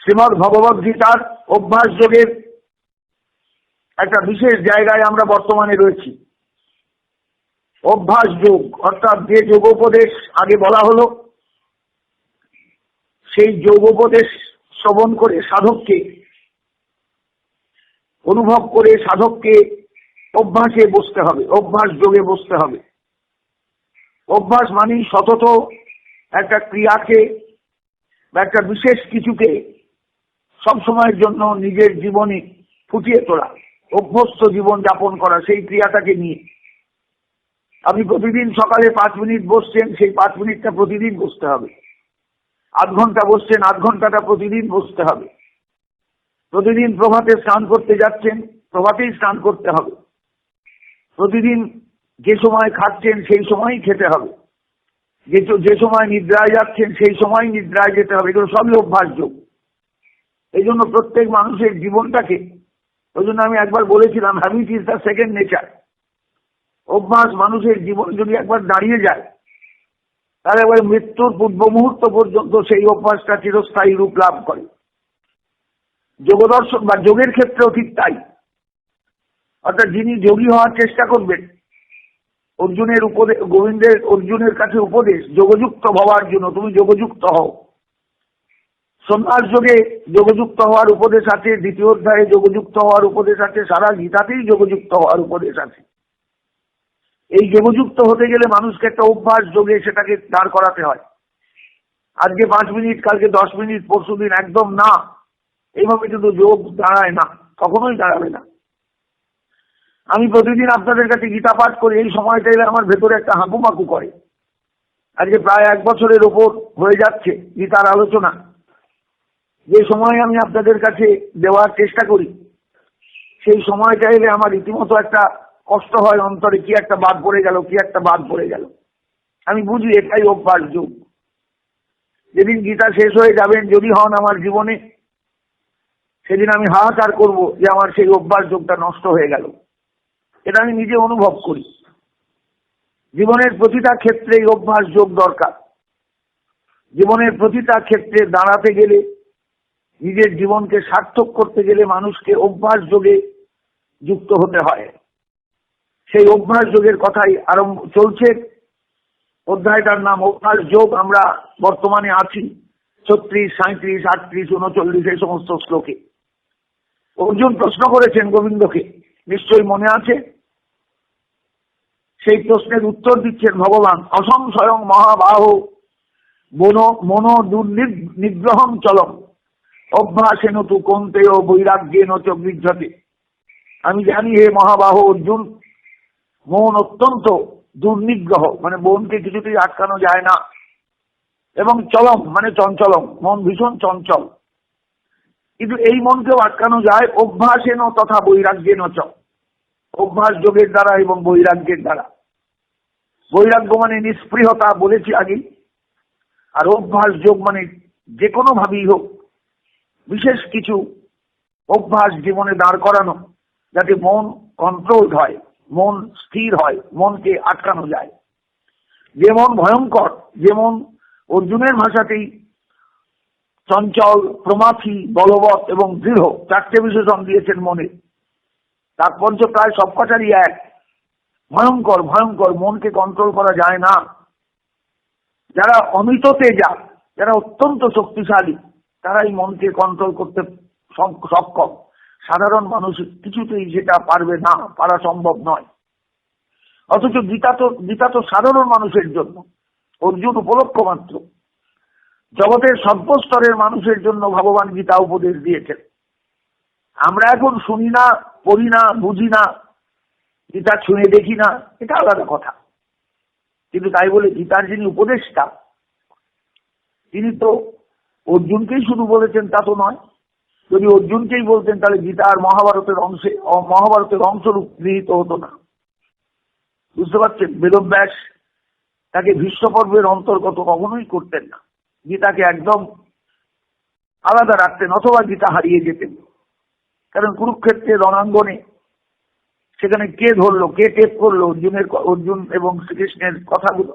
শ্রীমদ্ ভগবদ গীতার অভ্যাস যোগের একটা বিশেষ জায়গায় আমরা বর্তমানে রয়েছি। অভ্যাস যোগ অর্থাৎ যে যোগোপদেশ আগে বলা হলো, সেই যোগোপদেশ শ্রবণ করে সাধককে অনুভব করে সাধককে অভ্যাসে বসতে হবে, অভ্যাস যোগে বসতে হবে। অভ্যাস মানেই সতত একটা ক্রিয়াকে বা একটা বিশেষ কিছুকে সবসময়ের জন্য নিজের জীবনে ফুটিয়ে তোলা, অভ্যস্ত জীবন যাপন করা সেই ক্রিয়াটাকে নিয়ে। আপনি প্রতিদিন সকালে 5 মিনিট বসছেন, সেই 5 মিনিটটা প্রতিদিন বসতে হবে। 8 ঘন্টা বসছেন, 8 ঘন্টাটা প্রতিদিন বসতে হবে। প্রতিদিন প্রভাতে স্নান করতে যাচ্ছেন, প্রভাতেই স্নান করতে হবে। প্রতিদিন যে সময় খাচ্ছেন সেই সময়ই খেতে হবে। যে সময় নিদ্রায় যাচ্ছেন সেই সময় নিদ্রায় যেতে হবে। এগুলো সবই অভ্যাসযোগ। এই জন্য প্রত্যেক মানুষের জীবনটাকে, ওই জন্য আমি একবার বলেছিলাম, habit is the second nature. অভ্যাস মানুষের জীবন যদি একবার দাঁড়িয়ে যায়, তাহলে একবার মৃত্যুর পূর্ব মুহূর্ত পর্যন্ত সেই অভ্যাসটা চিরস্থায়ী রূপ লাভ করে। যোগদর্শন বা যোগের ক্ষেত্রেও ঠিক তাই। অর্থাৎ যিনি যোগী হওয়ার চেষ্টা করবেন, অর্জুনের কাছে উপদেশ যোগযুক্ত হওয়ার জন্য, তুমি যোগযুক্ত হও। সন্ন্যাস যোগে যোগযুক্ত হওয়ার উপদেশ আছে, 2য় অধ্যায়ে যোগযুক্ত হওয়ার উপদেশ আছে, সারা গীতাতেই যোগযুক্ত হওয়ার উপদেশ আছে। এই যোগযুক্ত হতে গেলে মানুষকে একটা অভ্যাস যোগে সেটাকে দাঁড় করাতে হয়। আজকে 5 মিনিট, কালকে 10 মিনিট, পরশুদিন একদম না, এইভাবে কিন্তু যোগ দাঁড়ায় না, কখনোই দাঁড়াবে না। আমি প্রতিদিন আপনাদের কাছে গীতা পাঠ করি, এই সময়টা এলে আমার ভেতরে একটা হাঁকুপাকু করে। আজকে প্রায় 1 বছরের ওপর হয়ে যাচ্ছে গীতার আলোচনা। যে সময় আমি আপনাদের কাছে দেওয়ার চেষ্টা করি, সেই সময়টা এলে আমার রীতিমতো একটা কষ্ট হয় অন্তরে, কি একটা বাদ পড়ে গেল, কি একটা বাদ পড়ে গেল। আমি বুঝি এটাই অভ্যাস যোগ। যেদিন গীতা শেষ হয়ে যাবেন যদি হন আমার জীবনে, সেদিন আমি হাহাকার করব যে আমার সেই অভ্যাস যোগটা নষ্ট হয়ে গেল। এটা আমি নিজে অনুভব করি। জীবনের প্রতিটা ক্ষেত্রে এই অভ্যাস যোগ দরকার। জীবনের প্রতিটা ক্ষেত্রে দাঁড়াতে গেলে, নিজের জীবনকে সার্থক করতে গেলে মানুষকে অভ্যাস যোগে যুক্ত হতে হয়। সেই অভ্যাস যোগের কথাই আরম্ভ চলছে। অধ্যায়টার নাম অভ্যাস যোগ। আমরা বর্তমানে আছি 36, 37, 38, 39 এই সমস্ত শ্লোকে। অর্জুন প্রশ্ন করেছেন গোবিন্দকে, নিশ্চয়ই মনে আছে। সেই প্রশ্নের উত্তর দিচ্ছেন ভগবান, অসংশয়ং মহাবাহো মনো দুর্নিগ্রহং চলম অভ্যাসেন তু কৌন্তেয় বৈরাগ্যেন চ গৃহ্যতে। আমি জানি হে মহাবাহো অর্জুন, মন অত্যন্ত দুর্নিগ্রহ, মানে মনকে কিছুতেই আটকানো যায় না, এবং চলম মানে চঞ্চলম, মন ভীষণ চঞ্চল। কিন্তু এই মনকেও আটকানো যায় অভ্যাসেন তথা বৈরাগ্যেন চ, অভ্যাস যোগের দ্বারা এবং বৈরাগ্যের দ্বারা। বৈরাগ্য মানে নিষ্পৃহতা বলেছি আগে, আর অভ্যাস যোগ মানে যে কোনো ভাবেই হোক বিশেষ কিছু অভ্যাস জীবনে দাঁড় করানো, যাতে মন কন্ট্রোল হয়, মন স্থির হয়, মনকে আটকানো যায়। যে মন ভয়ঙ্কর, যে মন অর্জুনের ভাষাতেই চঞ্চল, প্রমাথী, বলবৎ এবং দৃঢ়, 4টে বিশেষণ দিয়েছেন মনে। তাৎপর্য প্রায় সবকটারই এক, ভয়ঙ্কর। ভয়ঙ্কর, মনকে কন্ট্রোল করা যায় না। যারা অমিত তেজা, যারা অত্যন্ত শক্তিশালী, তারাই মনকে কন্ট্রোল করতে সক্ষম। সাধারণ মানুষ কিছুতেই সেটা পারবে না, পারা সম্ভব নয়। অথচ গীতা তো সাধারণ মানুষের জন্য, অর্জুন উপলক্ষ মাত্র। জগতের সর্বস্তরের মানুষের জন্য ভগবান গীতা উপদেশ দিয়েছেন। আমরা এখন শুনি না, পড়ি না, বুঝি না, গীতা শুনে দেখি না, এটা আলাদা কথা। কিন্তু তাই বলে গীতার যিনি উপদেষ্টা, তিনি তো অর্জুনকেই শুধু বলেছেন তা তো নয়। যদি অর্জুনকেই বলতেন তাহলে গীতা আর মহাভারতের অংশরূপ গৃহীত হতো না। বুঝতে পারছেন? বেদব্যাস তাকে ভীষ্ম পর্বের অন্তর্গত কখনোই করতেন না, গীতাকে একদম আলাদা রাখতেন, অথবা গীতা হারিয়ে যেতেন। কারণ কুরুক্ষেত্রের রণাঙ্গনে সেখানে কে ধরলো, কে টেপ করলো অর্জুন এবং শ্রীকৃষ্ণের কথাগুলো?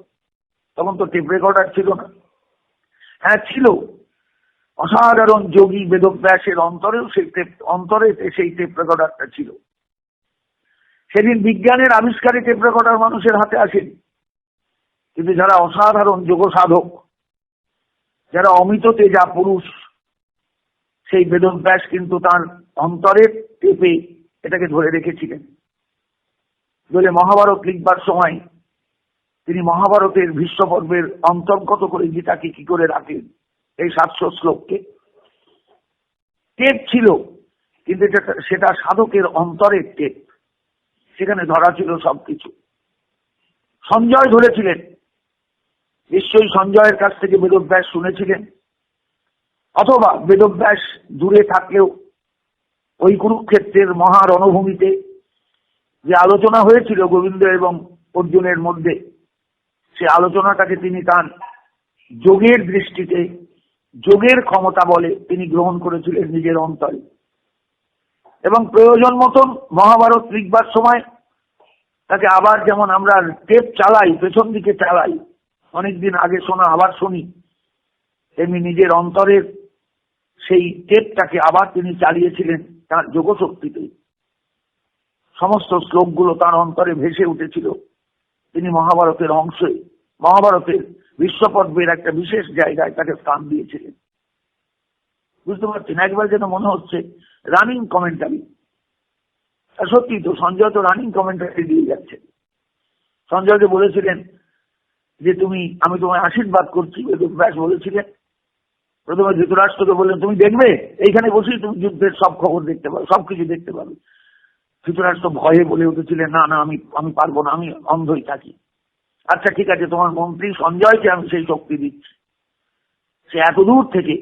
তখন তো টেপ রেকর্ডার ছিল না। হ্যাঁ ছিল, অসাধারণ যোগী বেদব্যাসের অন্তরে সেই টেপ রেকর্ডারটা ছিল। সেদিন বিজ্ঞানের আবিষ্কারে টেপ রেকর্ডার মানুষের হাতে আসেনি, কিন্তু যারা অসাধারণ যোগ সাধক, যারা অমিত তেজা পুরুষ, সেই বেদব্যাস কিন্তু তার অন্তরের টেপে এটাকে ধরে রেখেছিলেন। বলে মহাভারত লিখবার সময় তিনি মহাভারতের ভীষ্ম পর্বের অন্তর্গত করে গীতাকে কি করে রাখেন, এই 700 শ্লোককে। টেপ ছিল, কিন্তু সেটা সাধকের অন্তরের টেপ, সেখানে ধরা ছিল সবকিছু। সঞ্জয় ধরেছিলেন, নিশ্চয়ই সঞ্জয়ের কাছ থেকে বেদব্যাস শুনেছিলেন, অথবা বেদব্যাস দূরে থাকলেও ওই কুরুক্ষেত্রের মহা রণভূমিতে যে আলোচনা হয়েছিল গোবিন্দ এবং অর্জুনের মধ্যে, সে আলোচনাটাকে তিনি তার যোগের দৃষ্টিতে, যোগের ক্ষমতা বলে তিনি গ্রহণ করেছিলেন নিজের অন্তরে। এবং প্রয়োজন মতন মহাভারত লিখবার সময় তাকে আবার, যেমন আমরা টেপ চালাই, পেছন দিকে চালাই, অনেকদিন আগে শোনা আবার শুনি, তেমনি নিজের অন্তরের সেই টেপটাকে আবার তিনি চালিয়েছিলেন তার যোগশক্তিতে। সমস্ত শ্লোকগুলো তার অন্তরে ভেসে উঠেছিল। তিনি মহাভারতের অংশে, মহাভারতের বিশ্বপর্বের একটা বিশেষ জায়গায় তাকে স্থান দিয়েছিলেন। বুঝতে পারছেন, একবার যেন মনে হচ্ছে রানিং কমেন্টারি। সত্যি তো, সঞ্জয় তো রানিং কমেন্টারি দিয়ে যাচ্ছে। সঞ্জয়কে বলেছিলেন যে আমি তোমায় আশীর্বাদ করছি, বেদব্যাস বলেছিলেন। প্রথমে ধৃতরাষ্ট্রকে বললেন তুমি দেখবে, এইখানে বসেই তুমি যুদ্ধের সব খবর দেখতে পাবে, সবকিছু দেখতে পাবে। ধৃতরাষ্ট্র ভয়ে বলে উঠেছিলেন না না, আমি পারবো না, আমি অন্ধই থাকি। আচ্ছা ঠিক আছে, তোমার মন্ত্রী সঞ্জয়কে আমি সেই শক্তি দিচ্ছি। সে এত দূর থেকে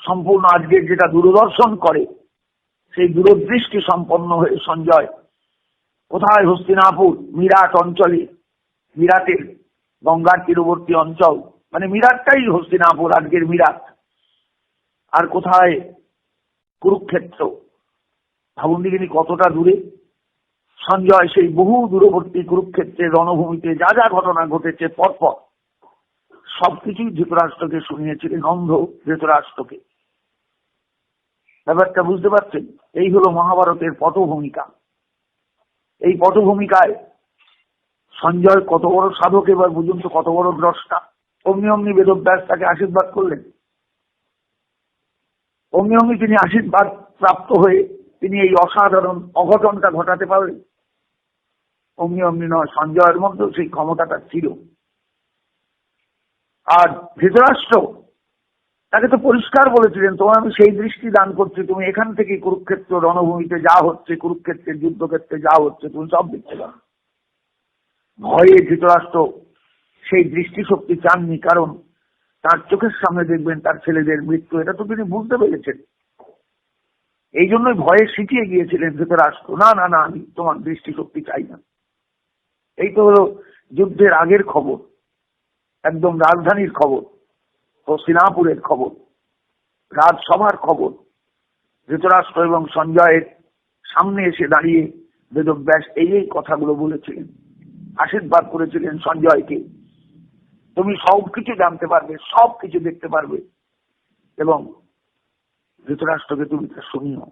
সম্পূর্ণ আজকের যেটা দূরদর্শন করে, সেই দূরদৃষ্টি সম্পন্ন হয়ে সঞ্জয় কোথায়, হস্তিনাপুর মিরাট অঞ্চলে, মিরাটের গঙ্গার তীরবর্তী অঞ্চল, মানে মিরাটটাই হস্তিনাপুর, আজকের মিরাট। আর কোথায় কুরুক্ষেত্র, ভাবুন দেখিনি কতটা দূরে। সঞ্জয় সেই বহু দূরবর্তী কুরুক্ষেত্রের রণভূমিতে যা যা ঘটনা ঘটেছে পরপর সবকিছুই ধৃতরাষ্ট্রকে শুনিয়েছিলেন, অন্ধ ধৃতরাষ্ট্রকে। ব্যাপারটা বুঝতে পারছেন? এই হলো মহাভারতের পটভূমিকা। এই পটভূমিকায় সঞ্জয় কত বড় সাধক, এবার বুঝুন তো কত বড় দ্রষ্টা। অমনি অমনি বেদব্যাস তাকে আশীর্বাদ করলেন। অমনি অমনি তিনি আশীর্বাদ প্রাপ্ত হয়ে তিনি এই অসাধারণ অঘটনটা ঘটাতে পারলেন। অমনি অমনি নয়, সঞ্জয়ের মধ্যেও সেই ক্ষমতাটা ছিল। আর ধৃতরাষ্ট্র তাকে তো পরিষ্কার বলেছিলেন, তোমার আমি সেই দৃষ্টি দান করছি, তুমি এখান থেকে কুরুক্ষেত্র রণভূমিতে যা হচ্ছে, কুরুক্ষেত্রের যুদ্ধক্ষেত্রে যা হচ্ছে, তুমি সব দেখতে পাবে। ভয়ে ধৃতরাষ্ট্র সেই দৃষ্টিশক্তি চাননি, কারণ তার চোখের সামনে দেখবেন তার ছেলেদের মৃত্যু, এটা তো তিনি বুঝতে পেরেছেন। এই জন্যই ভয়ে শিখিয়ে গিয়েছিলেন ধৃতরাষ্ট্র, না না না, আমি তোমার দৃষ্টিশক্তি চাই না। এই তো হলো যুদ্ধের আগের খবর, একদম রাজধানীর খবর, হস্তিনাপুরের খবর, রাজসভার খবর। ধৃতরাষ্ট্র এবং সঞ্জয়ের সামনে এসে দাঁড়িয়ে বেদব্যাস এই কথাগুলো বলেছিলেন, আশীর্বাদ করেছিলেন সঞ্জয়কে, তুমি সবকিছু জানতে পারবে, সবকিছু দেখতে পারবে, এবং ধৃতরাষ্ট্রকে তুমি তা শুনিও।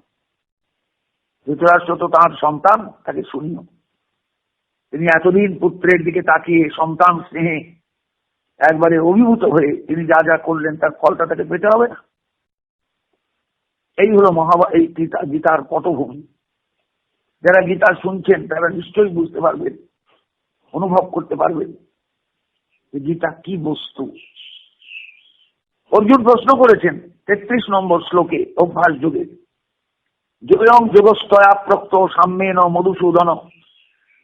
ধৃতরাষ্ট্র তো তার সন্তান, তাকে শুনিও। তিনি এতদিন পুত্রের দিকে তাকিয়ে সন্তান স্নেহে একবারে অভিভূত হয়ে তিনি যা যা করলেন তার ফলটা তাকে পেতে হবে না। এই হলো এই গীতার পটভূমি। যারা গীতা শুনছেন তারা নিশ্চয়ই বুঝতে পারবেন, অনুভব করতে পারবেন যে গীতা কি বস্তু। অর্জুন প্রশ্ন করেছেন 33 নম্বর শ্লোকে, অভ্যাস যোগে, যোগং যোগস্তয়া প্রক্ত সাম্যেন মধুসূদন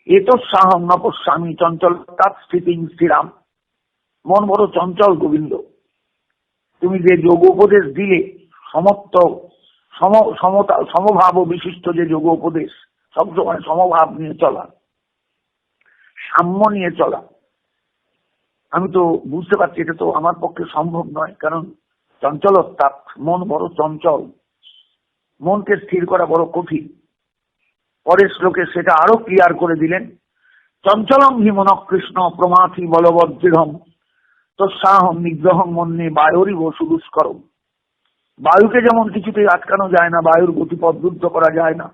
এতৎসাহং ন পশ্যামি চঞ্চল তাৎ স্থিতিং স্থিরাম। মন বড় চঞ্চল গোবিন্দ, তুমি যে যোগ উপদেশ দিলে, সমভাব বিশিষ্ট যে যোগ উপদেশ, সবসময় সমভাব নিয়ে চলা, সাম্য নিয়ে চলা, আমি তো বুঝতে পারছি এটা তো আমার পক্ষে সম্ভব নয়, কারণ চঞ্চলতা, মন বড় চঞ্চল, মনকে স্থির করা বড় কঠিন। পরের শ্লোকে সেটা আরো ক্লিয়ার করে দিলেন, চঞ্চলম হি মন কৃষ্ণ প্রমাথি বলবজ্রহম তৎসাহম নিগ্রহম মন্যে বায়রিব সুদুষ্করম। বায়ুকে যেমন কিছুতেই আটকানো যায় না, বায়ুর গতিপথ রুদ্ধ করা যায় না,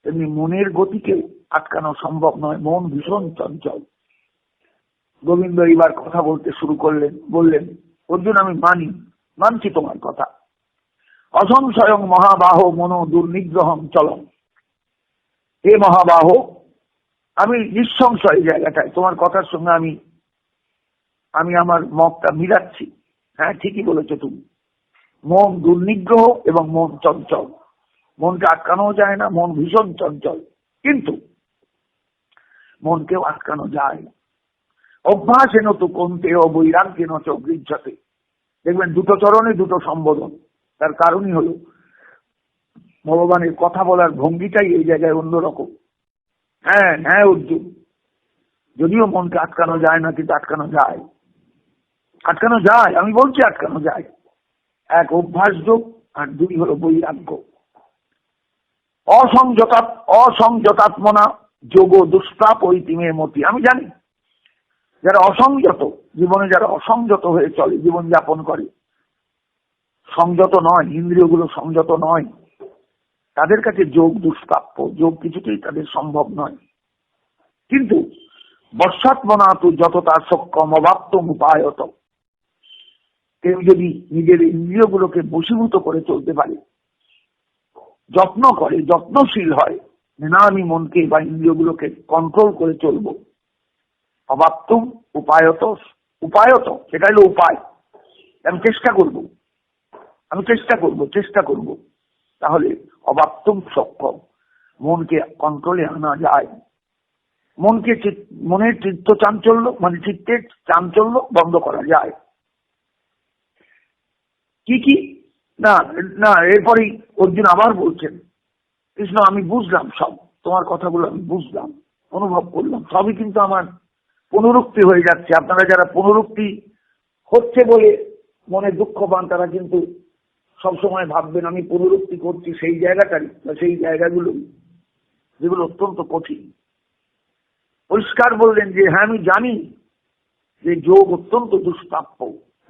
তেমনি মনের গতিকে আটকানো সম্ভব নয়। মন ভীষণ চঞ্চল। গোবিন্দ এবার কথা বলতে শুরু করলেন, বললেন, অর্জুন আমি মানছি তোমার কথা। অসংশয়ং মহাবাহ মনো দুর্নিগ্রহম চলম। হে মহাবাহ, আমি নিঃসংশয় জায়গাটায় তোমার কথার সঙ্গে আমি আমার মতটা মিলাচ্ছি। হ্যাঁ, ঠিকই বলেছো তুমি। মন দুর্নিগ্রহ এবং মন চঞ্চল। মনকে আটকানো যায় না, মন ভীষণ চঞ্চল। কিন্তু মনকেও আটকানো যায় না। অভ্যাসেন তো কমতে ও বৈরাগ্যেন চ গৃহ্যতে। দেখবেন দুটো চরণে দুটো সম্বোধন। তার কারণই হলো ভগবানের কথা বলার ভঙ্গিটাই এই জায়গায় অন্যরকম। হ্যাঁ হ্যাঁ অর্জুন, যদিও মনকে আটকানো যায় না, কিন্তু আটকানো যায়। আমি বলছি আটকানো যায়। এক অভ্যাস যোগ, আর দুই হলো বৈরাগ্য। অসংযতাত্মনা যোগ দুষ্প্রাপ ঐতিমের মতি। আমি জানি যারা অসংযত, জীবনে যারা অসংযত হয়ে চলে, জীবন যাপন করে, সংযত নয়, ইন্দ্রিয়গুলো সংযত নয়, তাদের কাছে যোগ দুষ্প্রাপ্য। যোগ কিছুতেই তাদের সম্ভব নয়। কিন্তু বর্ষাত্মনা তো যতটা সক্ষম অবাপ্তম উপায়ত। কেউ যদি নিজের ইন্দ্রিয়গুলোকে বশীভূত করে চলতে পারে, যত্ন করে, যত্নশীল হয়, না আমি মনকে বা ইন্দ্রিয়গুলোকে কন্ট্রোল করে চলবো। অবাপ্তম উপায়ত, সেটা হলো উপায়। আমি চেষ্টা করব, তাহলে অবাপ্তম সক্ষম, মনকে কন্ট্রোলে আনা যায়। মনের চিত্ত চাঞ্চল্য, মানে চিত্তের চাঞ্চল্য বন্ধ করা যায়। কি না না, এরপরেই অর্জুন আবার বলছেন, কৃষ্ণ আমি বুঝলাম সব, তোমার কথাগুলো আমি বুঝলাম, অনুভব করলাম, সবই কিন্তু আমার পুনরুক্তি হয়ে যাচ্ছে। আপনারা যারা পুনরুক্তি হচ্ছে বলে মনে দুঃখ পান, তারা কিন্তু সবসময় ভাববেন আমি পুনরুক্তি করছি সেই জায়গাটাই, সেই জায়গাগুলো যেগুলো অত্যন্ত কঠিন। পরিষ্কার বললেন যে হ্যাঁ আমি জানি যে যোগ অত্যন্ত দুষ্প্রাপ্য।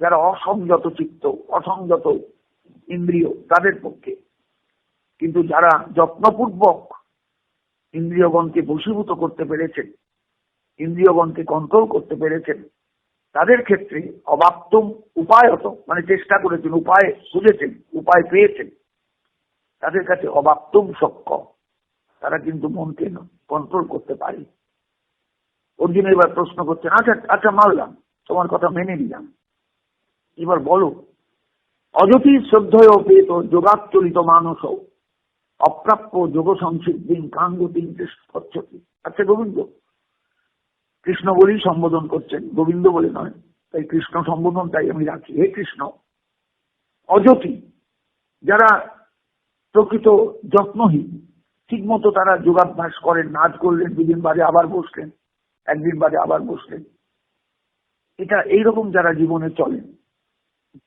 যারা অসংযত চিত্ত, অসংযত ইন্দ্রিয়, তাদের পক্ষে। কিন্তু যারা যত্নপূর্বক ইন্দ্রিয়গণকে বশীভূত করতে পেরেছেন, ইন্দ্রিয়গণকে কন্ট্রোল করতে পেরেছেন, তাদের ক্ষেত্রে অবাপ্তম উপায়ত, মানে চেষ্টা করেছেন, উপায় খুঁজেছেন, উপায় পেয়েছেন, তাদের কাছে অবাপ্তম সক্ষম। তারা কিন্তু মনকে কন্ট্রোল করতে পারে। অর্জুন এবার প্রশ্ন করছেন, আচ্ছা মানলাম, তোমার কথা মেনে নিলাম, এবার বলো, অযতি শ্রদ্ধেয় পেত যোগাচরিত মানস অপ্রাপ্য যোগ সংসিদ্ধি কাঙ্গতি পচ্ছতি। আচ্ছা গোবিন্দ, কৃষ্ণ বলেই সম্বোধন করছেন, গোবিন্দ বলে নয়, তাই কৃষ্ণ সম্বোধনটাই আমি রাখি। হে কৃষ্ণ, অযতি, যারা প্রকৃত যত্নহীন, ঠিক মতো তারা যোগাভ্যাস করেন, নাচ করলেন, দুদিন বাদে আবার বসলেন, একদিন বাদে আবার বসলেন, এটা এইরকম যারা জীবনে চলেন,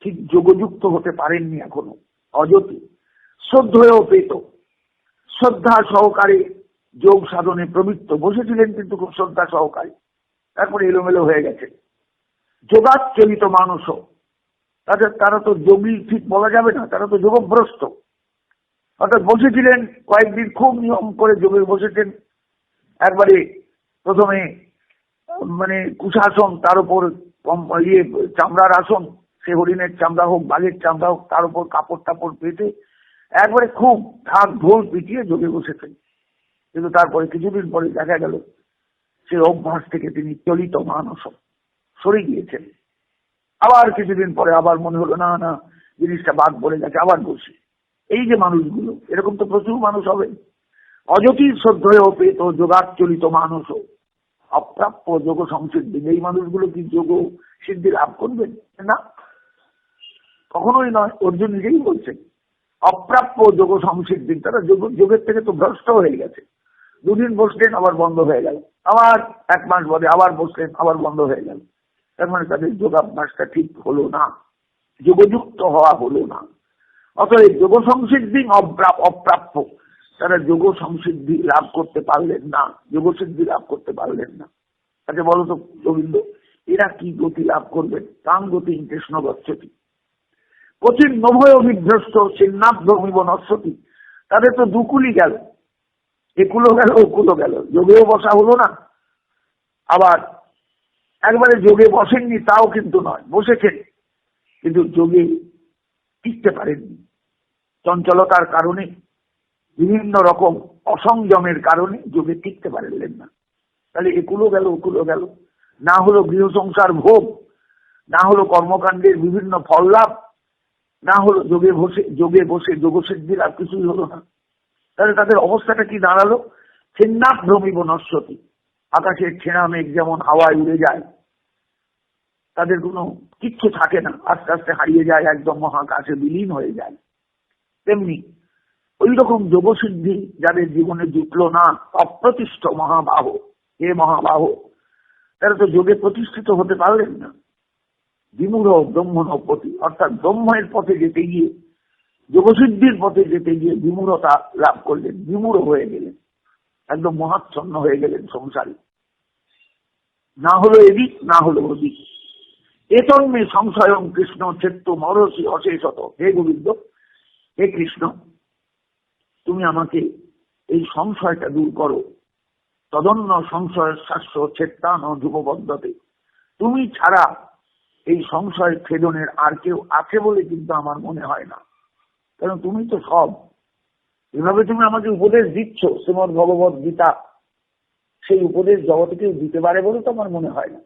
ঠিক যোগযুক্ত হতে পারেননি এখনো, অযতি। শ্রদ্ধেয় পেত, শ্রদ্ধা সহকারে যোগ সাধনে প্রবৃত্ত, বসেছিলেন কিন্তু খুব শ্রদ্ধা সহকারে, তারপরে এলোমেলো হয়ে গেছে। যোগাচরিত মানুষ, তারা তো যোগী ঠিক বলা যাবে না, তারা তো যোগভ্রষ্ট। অর্থাৎ বসেছিলেন কয়েকদিন, খুব নিয়ম করে যোগে বসেছেন, একবারে প্রথমে মানে কুশাসন, তার উপর চামড়ার আসন, সে হরিণের চামড়া হোক, বাঘের চামড়া হোক, তার উপর কাপড় টাপড় পেতে একবারে খুব ঢাক ঢোল পিটিয়ে যোগে বসেছেন। কিন্তু তারপরে কিছুদিন পরে দেখা গেল সে অভ্যাস থেকে তিনি চলিত মানস সরে গিয়েছেন। আবার কিছুদিন পরে আবার মনে হলো না না, জিনিসটা বাদ পড়ে গেছে, আবার বসি। এই যে মানুষগুলো, এরকম তো প্রচুর মানুষ হবে। অযতি শ্রদ্ধেয় পেত যোগাচরিত মানস অপ্রাপ্য যোগ সংসিদ্ধি। এই মানুষগুলো কি যোগ সিদ্ধি লাভ করবেন? না, কখনোই নয়। অর্জুন নিজেই বলছেন অপ্রাপ্য যোগ সংসিদ্ধি, তারা যোগের থেকে তো ভ্রষ্ট হয়ে গেছে। দুদিন বসলেন আবার বন্ধ হয়ে গেল, আবার এক মাস বাদে আবার বসলেন আবার বন্ধ হয়ে গেল। তার মানে তাদের যোগাভ্যাসটা ঠিক হলো না, যোগযুক্ত হওয়া হলো না। অতএব যোগ সংসিদ্ধি অপ্রাপ্য, তারা যোগ সংসিদ্ধি লাভ করতে পারলেন না, যোগসিদ্ধি লাভ করতে পারলেন না। আচ্ছা বলো তো গোবিন্দ, এরা কি গতি লাভ করবেন? কাম গতি কৃষ্ণ গচ্ছতি, কঠিন নভয় বিভ্রষ্ট ছিন্নাভ্রমিব নশ্বতী, তাদের তো দুকুলি গেল, একুলো গেল ওকুলো গেল। যোগেও বসা হলো না, আবার একবারে যোগে বসেননি তাও কিন্তু নয়, বসেছেন কিন্তু যোগে টিকতে পারেননি। চঞ্চলতার কারণে, বিভিন্ন রকম অসংযমের কারণে যোগে টিকতে পারলেন না। তাহলে একুলো গেল ওকুলো গেল, না হলো গৃহ সংসার ভোগ, না হলো কর্মকাণ্ডের বিভিন্ন ফল লাভ, না হলো যোগে বসে যোগসিদ্ধির আর কিছুই হলো না। তাহলে তাদের অবস্থাটা কি দাঁড়ালো? ছিন্নাভ্রমিব নশ্বতী, আকাশের ছেঁড়া মেঘ যেমন হাওয়ায় উড়ে যায়, তাদের কোনো কিচ্ছু থাকে না, আস্তে আস্তে হারিয়ে যায়, একদম মহাকাশে বিলীন হয়ে যায়। তেমনি ওই রকম যোগসিদ্ধি যাদের জীবনে জুটলো না, অপ্রতিষ্ঠ মহাবাহ, হে মহাবাহ, তারা তো যোগে প্রতিষ্ঠিত হতে পারলেন না। বিমূঢ় ব্রহ্মণপতি, অর্থাৎ ব্রহ্মের পথে যেতে গিয়ে, যোগসিদ্ধির পথে যেতে গিয়ে বিমূঢ়তা লাভ করলেন, বিমূঢ় হয়ে গেলেন, একদম মহাচ্ছন্ন হয়ে গেলেন সংসারী। না হলো এদিক, না হলো ওদিক। এতন্মে সংশয়ং কৃষ্ণ চেত্ত মরসি অশেষত। হে গোবিন্দ, হে কৃষ্ণ, তুমি আমাকে এই সংশয়টা দূর করো। তদন্য সংশয় শাস্ত্র চেত্তান ধ্রুববদ্ধতে, তুমি ছাড়া এই সংশয় ছেদনের আর কেউ আছে বলে কিন্তু আমার মনে হয় না, কারণ তুমি তো সব। এভাবে তুমি আমাকে উপদেশ দিচ্ছ, শ্রীমদ ভগবত গীতা, সেই উপদেশ জগতে কেউ দিতে পারে বলে তো আমার মনে হয় না।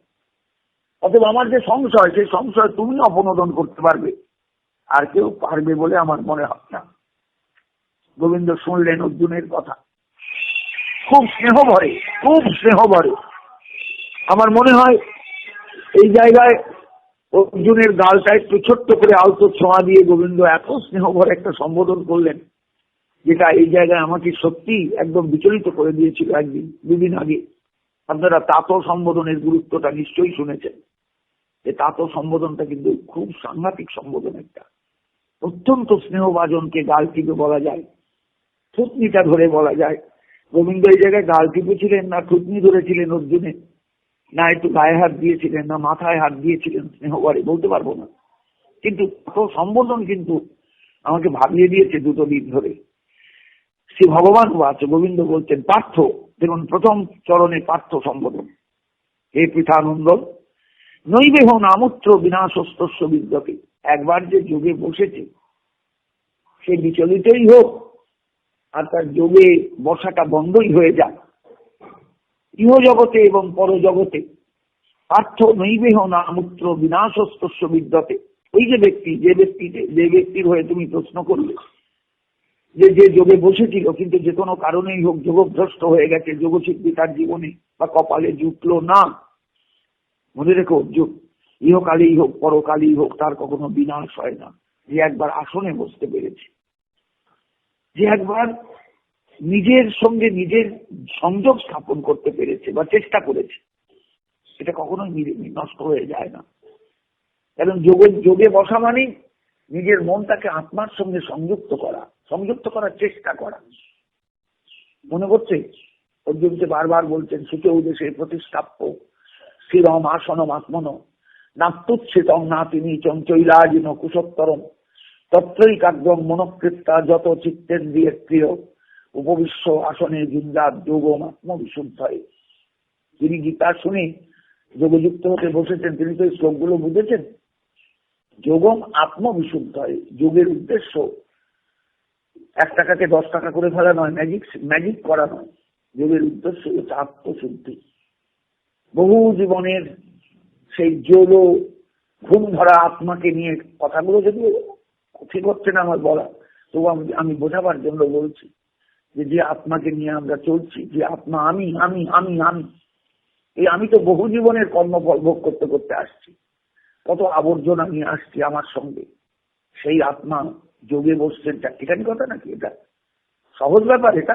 অতএব আমার যে সংশয়, সেই সংশয় তুমি অপনোদন করতে পারবে, আর কেউ পারবে বলে আমার মনে হয় না। গোবিন্দ শুনলেন অর্জুনের কথা, খুব স্নেহ ভরে, খুব স্নেহ ভরে। আমার মনে হয় এই জায়গায় অর্জুনের গালটা একটু ছোট্ট করে আলতো ছোঁয়া দিয়ে গোবিন্দ এত স্নেহ ভরে একটা সম্বোধন করলেন, যেটা এই জায়গায় আমাকে সত্যি একদম বিচলিত করে দিয়েছিল একদিন, দুদিন আগে। আপনারা তাতো সম্বোধনের গুরুত্বটা নিশ্চয়ই শুনেছেন। এই তাতো সম্বোধনটা কিন্তু খুব সাংঘাতিক সম্বোধন একটা। অত্যন্ত স্নেহভাজনকে গাল টিপে বলা যায়, থুতনিটা ধরে বলা যায়। গোবিন্দ এই জায়গায় গাল টিপেছিলেন না থুতনি ধরেছিলেন অর্জুনে, না একটু গায়ে হাত দিয়েছিলেন, না মাথায় হাত দিয়েছিলেন স্নেহ করে, বলতে পারবো না। কিন্তু সম্বোধন কিন্তু আমাকে ভাবিয়ে দিয়েছে দুটো দিন ধরে। শ্রী ভগবান আছে, গোবিন্দ বলছেন পার্থ, দেখুন প্রথম চরণে পার্থ সম্বোধন, হে পৃথানন্দ, নৈবেহ নামূত্র বিনাশস্তস্য বিদ্যতে। একবার যে যোগে বসেছে সে বিচলিতই হোক, আর তার যোগে বসাটা বন্ধই হয়ে যায়, ইহ জগতে এবং পর জগতে। পার্থ নৈবেহ নামূত্র বিনাশস্তস্য বিদ্যতে। ওই যে ব্যক্তি, যে ব্যক্তির হয়ে তুমি প্রশ্ন করলে, যে যোগে বসেছিল কিন্তু যে কোনো কারণেই হোক যোগভ্রষ্ট হয়ে গেছে, যোগসিদ্ধি তার জীবনে বা কপালে জুটলো না, মনে রেখো ইহকালেই হোক পরকালেই হোক তার কখনো বিনাশ হয় না। যে একবার আসনে বসতে পেরেছে, যে একবার নিজের সঙ্গে নিজের সংযোগ স্থাপন করতে পেরেছে বা চেষ্টা করেছে, সেটা কখনোই নষ্ট হয়ে যায় না। কারণ যোগে বসা মানে নিজের মনটাকে আত্মার সঙ্গে সংযুক্ত করার চেষ্টা করা। মনে করছে অর্জুনকে বারবার বলছেন, সুখে উদেশে প্রতিষ্ঠাপ্য স্থিরম আসনম আত্মন নাত্যুচ্ছেদং না তিনি চঞ্চৈলাজিন কুশোত্তরম তত্রই কাগ্রম মনকৃত্তা যত চিত্তেন্দ্রিয় ক্রিয় উপবিশ্ব আসনে যুঞ্জাত যোগম আত্মবিশুদ্ধয়ে। যিনি গীতা শুনে যোগযুক্ত হতে বসেছেন তিনি তো এই শ্লোকগুলো বুঝেছেন। যোগম আত্মবিশুদ্ধয়ে, যোগের উদ্দেশ্য 1 টাকাকে 10 টাকা করে ফেলা নয়, ম্যাজিক করা নয়। যোগের উদ্দেশ্য হচ্ছে আত্মশুদ্ধি। বহু জীবনের সেই জল ঘুম ধরা আত্মাকে নিয়ে কথাগুলো যদি ঠিক হচ্ছে না আমার বলা, তবু আমি বোঝাবার জন্য বলছি যে আত্মাকে নিয়ে আমরা চলছি, যে আত্মা আমি আমি আমি আমি এই আমি তো বহু জীবনের কর্মফল ভোগ করতে করতে আসছি, কত আবর্জনা নিয়ে আসছি আমার সঙ্গে। সেই আত্মা যোগে বসছেন, চারটিখানি কথা নাকি? এটা সহজ ব্যাপার। এটা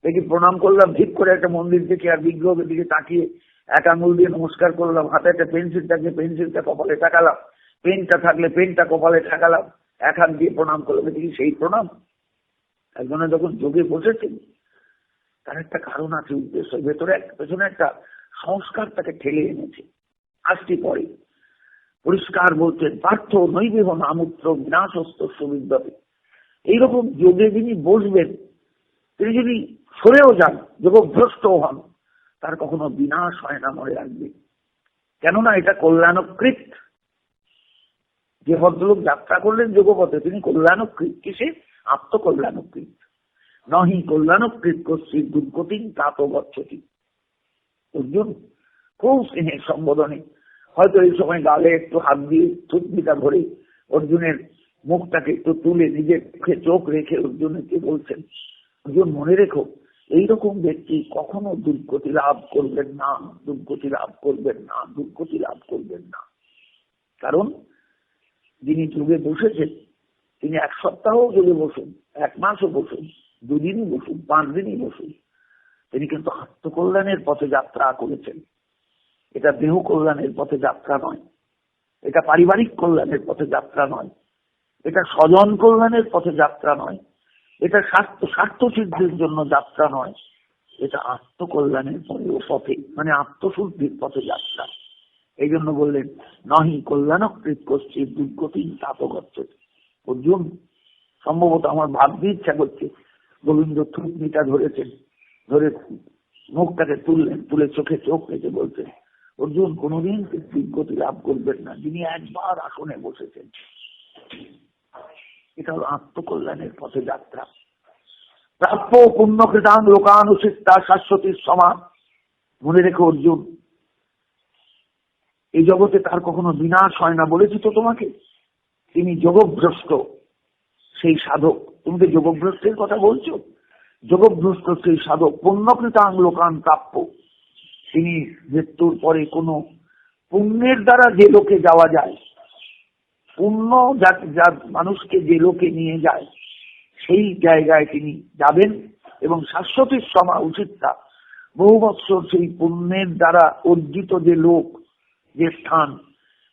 দেখি প্রণাম করলাম ঠিক করে একটা মন্দির থেকে, আর বিগ্রহের দিকে তাকিয়ে 1 আঙুল দিয়ে নমস্কার করলাম, হাতে একটা পেন্সিল থাকলে পেন্সিলটা কপালে ঠেকালাম, পেনটা থাকলে পেনটা কপালে ঠেকালাম, 1 হাত দিয়ে প্রণাম করলাম, দেখি সেই প্রণাম? একজনে যখন যোগে বসেছেন তার একটা কারণ আছে, উদ্দেশ্য, পেছনে একটা সংস্কার তাকে ঠেলে এনেছে। আসছি পরে। পরিষ্কার বলছেন, পার্থ নৈবেহ নামূত্র বিনাশস্ত সুবিদ্যতে। এইরকম যোগে যিনি বসবেন, তিনি যদি সরেও যান, যোগভ্রষ্ট হন, তার কখনো বিনাশ হয় না, মনে রাখবে। কেননা এটা কল্যাণকৃত। যে ভদ্রলোক যাত্রা করলেন যোগপথে, তিনি কল্যাণকৃত। কিসে? আত্মকল্যাণকৃত। নহি কল্যাণকৃত কশ্চিৎ দুর্গতি তাত গচ্ছতি। অর্জুন খুব স্নেহের সম্বোধনে, হয়তো এই সময় গালে একটু হাত দিয়ে থুতনিটা ধরে অর্জুনের মুখটাকে একটু তুলে নিজের মুখে চোখ রেখে অর্জুনকে বলছেন, অর্জুন মনে রেখো, এইরকম ব্যক্তি কখনো দুর্গতি লাভ করবেন না, দুর্গতি লাভ করবেন না, দুর্গতি লাভ করবেন না। কারণ যিনি যুগে বসেছেন, তিনি এক সপ্তাহ যুগে বসুন, এক মাসও বসুন, দুদিনই বসুন, 5 দিনই বসুন, তিনি কিন্তু আত্মকল্যাণের পথে যাত্রা করেছেন। এটা দেহ কল্যাণের পথে যাত্রা নয়, এটা পারিবারিক কল্যাণের পথে যাত্রা নয়, এটা স্বজন কল্যাণের পথে যাত্রা নয়, এটা স্বার্থ সিদ্ধির জন্য যাত্রা নয়, এটা আত্মকল্যাণের পথে, মানে আত্মশুদ্ধির পথে যাত্রা। এই জন্য বললেন, নহি কল্যাণকৃত কশ্চিৎ দুর্গতি তাত গচ্ছতি। অর্জুন, সম্ভবত আমার ভাবতে ইচ্ছা করছে, গোবিন্দ থুতনিটা ধরেছেন, ধরে মুখটাকে তুললেন, তুলে চোখে চোখ রেখে বলছেন, অর্জুন কোনদিন দুর্গতি লাভ করবেন না যিনি একবার আসনে বসেছেন। এটা হল আত্মকল্যাণের পথে যাত্রা। প্রাপ্য পুণ্যকৃতাং লোকানুচিত্তা শাশ্বতীর সমান। মনে রেখো অর্জুন, এই জগতে তার কখনো বিনাশ হয় না, বলেছি তো তোমাকে। তিনি যোগভ্রষ্ট সেই সাধক। তুমি তো যোগভ্রষ্টের কথা বলছো। যোগভ্রষ্ট সেই সাধক পুণ্যকৃতাং লোকান প্রাপ্য। তিনি মৃত্যুর পরে কোনো পুণ্যের দ্বারা যে লোকে যাওয়া যায়, পুণ্য যা মানুষকে যে লোকে নিয়ে যায়, সেই জায়গায় তিনি যাবেন। এবং শাশ্বতীর সমা উচিতটা, বহু বৎসর সেই পুণ্যের দ্বারা অর্জিত যে লোক, যে স্থান,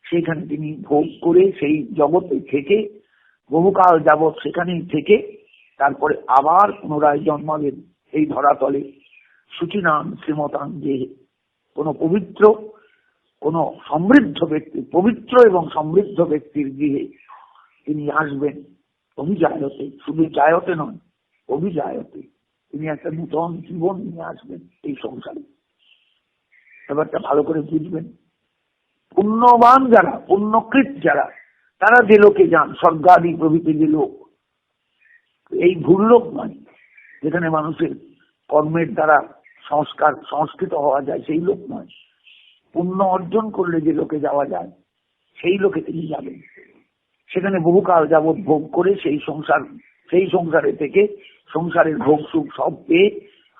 সেখানে তিনি ভোগ করে সেই জগতে থেকে বহুকাল যাবৎ সেখানেই থেকে তারপরে আবার পুনরায় জন্মাবেন এই ধরাতলে। শুচিনাম শ্রীমতাং যে, কোন পবিত্র, কোন সমৃদ্ধ ব্যক্তি, পবিত্র এবং সমৃদ্ধ ব্যক্তির গৃহে তিনি আসবেন অভিজায়তে। শুধু জায়তে নয়, অভিজায়তে। তিনি একটা নূতন জীবন নিয়ে আসবেন এই সংসারে। ব্যাপারটা ভালো করে বুঝবেন। পুণ্যবান যারা, পুণ্যকৃত যারা, তারা যে লোকে যান, স্বর্গাদি প্রভৃতি যে লোক, এই ভূলোক নয় যেখানে মানুষের কর্মের দ্বারা সংস্কৃত হওয়া যায়, সেই লোক নয়। পুণ্য অর্জন করলে যে লোকে যাওয়া যায়, সেই লোকে তিনি যাবেন। সেখানে বহুকাল যাবৎ ভোগ করে সেই সংসারে থেকে সংসারের ভোগ সুখ সব পেয়ে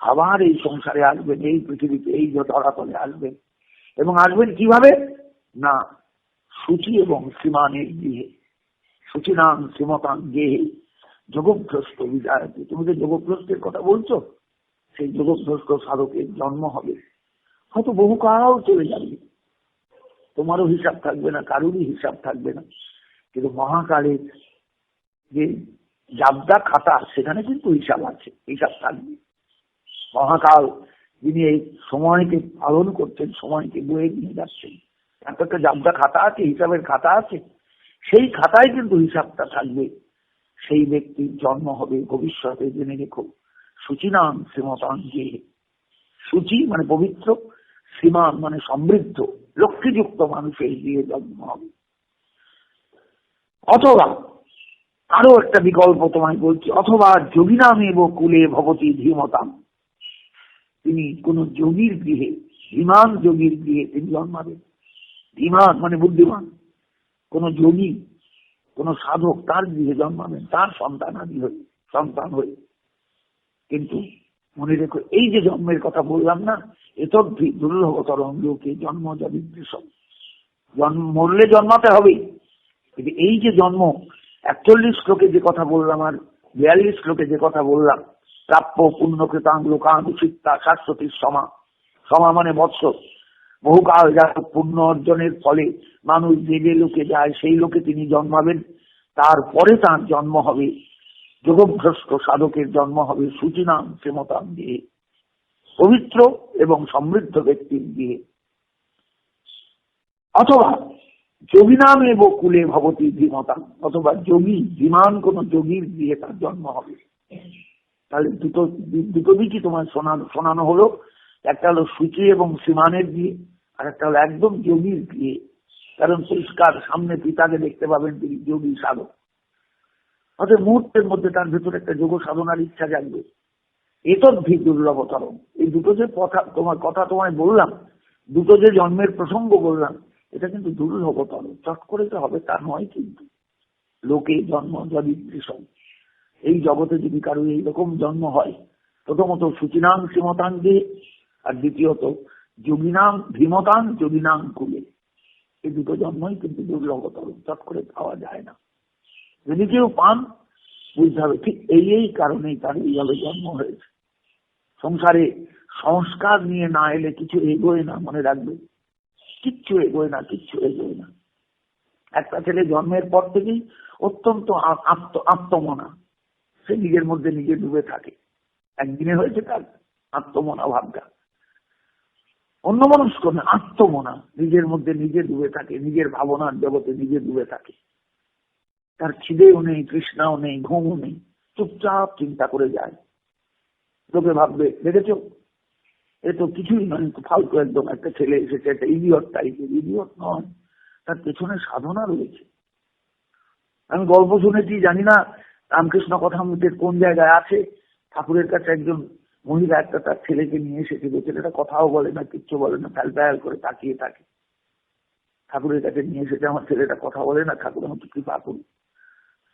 আবার এই সংসারে আসবেন, এই পৃথিবীতে, এই ধরাতলে আসবেন। এবং আসবেন কিভাবে না, শুচি এবং শ্রীমানের গৃহে। শুচিনাম শ্রীমতাং গেহে যোগভ্রষ্ট বিজায়তে। তুমি যে যোগভ্রষ্টের কথা বলছো, সেই যোগভ্রষ্ট সাধকের জন্ম হবে। হয়তো বহুকাল চলে যাবে, তোমারও হিসাব থাকবে না, কারোরই হিসাব থাকবে না। কিন্তু মহাকালের যে জাবদা খাতা, সেখানে কিন্তু হিসাব আছে, হিসাব থাকবে। মহাকাল যিনি এই সময়কে পালন করছেন, সময়কে বয়ে নিয়ে যাচ্ছেন, তার তো একটা জাবদা খাতা আছে, হিসাবের খাতা আছে। সেই খাতায় কিন্তু হিসাবটা থাকবে। সেই ব্যক্তির জন্ম হবে ভবিষ্যতে, জেনে রেখো। শুচিনাম শ্রীমতাং গেহে। শুচি মানে পবিত্র, শ্রীমান মানে সমৃদ্ধ, লক্ষ্মীযুক্ত মানুষের গৃহে জন্ম হবে। অথবা আরো একটা বিকল্প তোমায় বলছি, অথবা যোগী নামে কুলে ভবতী ধীমতাম। তিনি কোন যোগীর গৃহে, ধীমান যোগীর গৃহে তিনি জন্মাবেন। ধীমান মানে বুদ্ধিমান। কোন যোগী, কোন সাধক, তার গৃহে জন্মাবেন, তার সন্তান হয়ে। কিন্তু মনে রেখো, এই যে জন্মের কথা বললাম না, এতদ্ভি দুর্লভতর লোকে জন্ম যা বিদ্বেষম। মরলে জন্মাতে হবে। কিন্তু এই যে জন্ম, 41 শ্লোকে যে কথা বললাম আর 42 শ্লোকে যে কথা বললাম, প্রাপ্য পুণ্যকৃতাং লোকানুচিত্তা শাশ্বতীর সমা। সমা মানে বৎসর। বহুকাল যা পুণ্য অর্জনের ফলে মানুষ যে যে লোকে যায়, সেই লোকে তিনি জন্মাবেন। তারপরে তার জন্ম হবে, যোগভ্রষ্ট সাধকের জন্ম হবে শুচিনাম শ্রীমতাং গৃহে, পবিত্র এবং সমৃদ্ধ ব্যক্তির গৃহে। অথবা যোগী নাম এব কুলে ভবতী ধীমতা, অথবা যোগী ধীমান কোন যোগীর গৃহে তার জন্ম হবে। তাহলে দুটো দিকই তোমার শোনানো হলো। একটা হলো সূচি এবং সীমানের বিয়ে, আর একটা হলো একদম যোগীর বিয়ে। কারণ পরিষ্কার সামনে পিতাকে দেখতে পাবেন, তিনি যোগী সাধক। অর্থাৎ মুহূর্তের মধ্যে তার ভেতরে একটা যোগ সাধনার ইচ্ছা জাগবে। এতদ্ভি দুর্লভতর। এই দুটো যে কথা তোমায় বললাম, দুটো যে জন্মের প্রসঙ্গ বললাম, এটা কিন্তু দুর্লভতর। চট করে তো হবে তা নয় কিন্তু। লোকে জন্ম যদিদৃশম, এই জগতে যদি কারো এইরকম জন্ম হয়, প্রথমত সূচিনাং শ্রীমতাঙ্গে, আর দ্বিতীয়ত যোগিনাং ভীমতাং যোগিনাং কুলে, এই দুটো জন্মই কিন্তু দুর্লভতর, চট করে পাওয়া যায় না। যদি কেউ পান, বুঝতে হবে ঠিক এই কারণেই তার এইভাবে জন্ম হয়েছে। সংসারে সংস্কার নিয়ে না এলে কিছু এগোয় না, মনে রাখবে। কিচ্ছু এগোয় না, কিচ্ছু এগোয় না। একটা ছেলে জন্মের পর থেকেই অত্যন্ত আত্মমনা, সে নিজের মধ্যে নিজে ডুবে থাকে। একদিনে হয়েছে তার আত্মমনা ভাবটা, অন্য মনস্ক না, আত্মমনা, নিজের মধ্যে নিজে ডুবে থাকে, নিজের ভাবনার জগতে নিজে ডুবে থাকে। তার খিদেও নেই, তৃষ্ণাও নেই, ঘুমও নেই, চুপচাপ চিন্তা করে যায়। লোকে ভাববে, দেখেছ এ তো কিছুই নয়, ফালতু একদম একটা ছেলে এসেছে, একটা ইডিয়ট টাইপের। ইডিয়ট নয়, তার পেছনে সাধনা রয়েছে। আমি গল্প শুনেছি, জানি না রামকৃষ্ণ কথামৃতের কোন জায়গায় আছে, ঠাকুরের কাছে একজন মহিলা একটা তার ছেলেকে নিয়ে এসেছিল। ছেলেটা কথাও বলে না, কিচ্ছু বলে না, ফ্যাল ফ্যাল করে তাকিয়ে থাকে। ঠাকুরের কাছে নিয়ে এসেছে, আমার ছেলেটা কথা বলে না, ঠাকুর আমাকে কৃপা করুন।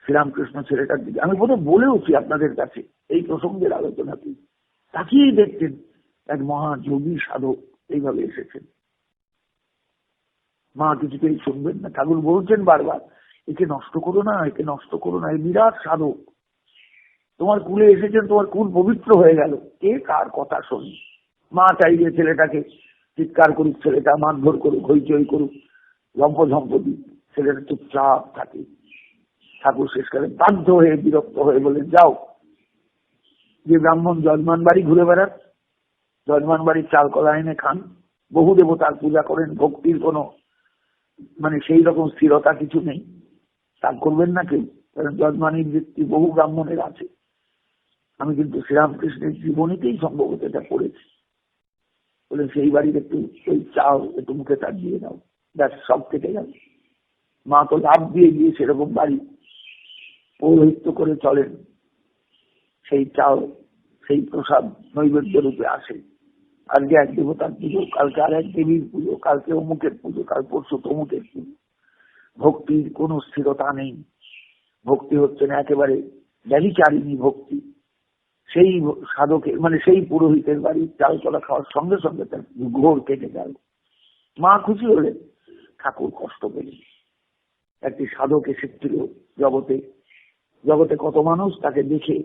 শ্রীরামকৃষ্ণ ছেলেটার দিকে আমি বোধহয় বলেওছি আপনাদের কাছে এই প্রসঙ্গের আলোচনাতে, তাকিয়েই দেখতেন এক মহাযোগী সাধক এইভাবে এসেছেন। মা কিছুতেই শুনবেন না, ঠাকুর বলছেন বারবার, একে নষ্ট করো না, একে নষ্ট করো না, এই বিরাট সাধক, তোমার কুলে এসেছেন, তোমার কুল পবিত্র হয়ে গেল, কে কার কথা শোনে। মা চাইবে ছেলেটাকে চিৎকার করুক, ছেলেটা মারধর করুক, হইচই করুক, লম্পঝম্প দিক, ছেলেটা চুপচাপ থাকে। ঠাকুর শেষকালে বাধ্য হয়ে বিরক্ত হয়ে বলেন, যাও, যে ব্রাহ্মণ যজমান বাড়ি ঘুরে বেড়ান, যজমান বাড়ির চাল কলা এনে খান, বহু দেবতার পূজা করেন, ভক্তির কোনো সেই রকম স্থিরতা কিছু নেই, তা করবেন না কেউ, কারণ যজমানির বৃত্তি বহু ব্রাহ্মণের আছে। আমি কিন্তু শ্রীরামকৃষ্ণের জীবনীতেই সম্ভবত এটা পড়েছি। বলে সেই বাড়ির একটু ওই চাল একটু মুখে তার দিয়ে দাও, ব্যাস সব কেটে গেল। মা তো লাভ দিয়ে গিয়ে সেরকম বাড়ি পৌরোহিত্য করে চলেন, সেই চাল সেই প্রসাদ নৈবেদ্য রূপে আসে। আজকে এক দেবতার পুজো, কালকে আর এক দেবীর পুজো, কালকে অমুকের পুজো, কাল পরশু তমুকের পুজো। ভক্তির কোনো স্থিরতা নেই। ভক্তি হচ্ছে না, একেবারে ব্যভিচারিণী ভক্তি। সেই সাধকের সেই পুরোহিতের বাড়ির চাল চলা খাওয়ার সঙ্গে সঙ্গে তার ঘোর কেটে গেল। মা খুশি হলেন, ঠাকুর কষ্ট পেলেন। একটি সাধক এসেছিল জগতে, জগতে কত মানুষ তাকে দেখে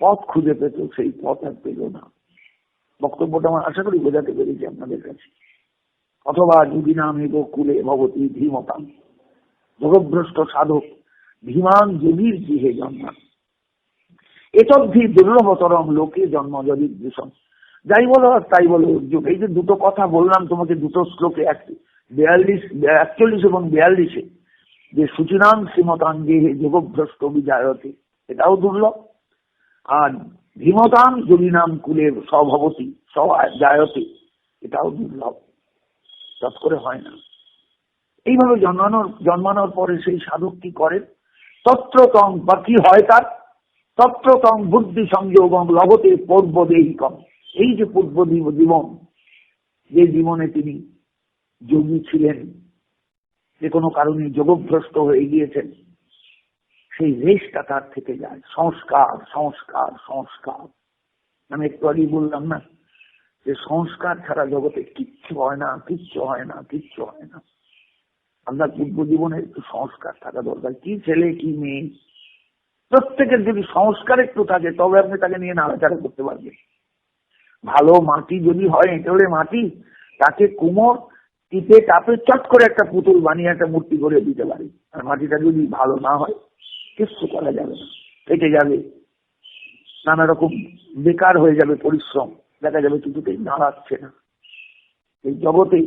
পথ খুঁজে পেত, সেই পথ আর পেল না। বক্তব্যটা আমার আশা করি বোঝাতে পেরেছি আপনাদের কাছে। অথবা যদি নাম এব কুলে ভবতী ধীমতাম, জগৎভ্রষ্ট সাধক ধীমান যোগীর গৃহে জন্মান, এতদ্ধি দুর্লভতরম লোকে জন্ম যদিদৃশম। যাই বলো আর তাই বলো অর্জুন, এই যে দুটো কথা বললাম তোমাকে, দুটো শ্লোকে 41 এবং 42, যে সূচিনাং শ্রীমতাঙ্গে যোগভ্রষ্ট বিজায়তে, এটাও দুর্লভ। আর ধীমতাং যোগিনাম কুলে স্বভবতী জায়তে, এটাও দুর্লভ, চট করে হয় না। এইভাবে জন্মানোর পরে সেই সাধক কি করেন, তত্রতং বা কি হয় তার, তত্রতং বুদ্ধি সংযোগম লভতে পূর্বদেহিকম। এই যে পূর্ব জীবন, যে জীবনে তিনি যোগী ছিলেন, যে কোনো কারণে যোগভ্রষ্ট হয়ে গিয়েছেন, সেই রেশটা তার থেকে যায়। সংস্কার সংস্কার সংস্কার, আমি একটু আগেই বললাম না যে সংস্কার ছাড়া জগতে কিচ্ছু হয় না, কিচ্ছু হয় না, কিচ্ছু হয় না। আপনার পূর্ব জীবনে একটু সংস্কার থাকা দরকার। কি ছেলে কি মেয়ে, প্রত্যেকের যদি সংস্কার একটু থাকে, তবে আপনি তাকে নিয়ে নাড়াচাড়া করতে পারবেন। ভালো মাটি যদি হয়, এঁটেলে মাটি, তাকে কুমোর টিপে টাপে চট করে একটা পুতুল বানিয়ে একটা মূর্তি করে দিতে পারি। আর মাটিটা যদি ভালো না হয়, কিচ্ছু করা যাবে না, ফেটে যাবে, নানা রকম বেকার হয়ে যাবে পরিশ্রম, দেখা যাবে কিছুতেই নাড়াচ্ছে না। এই জগতে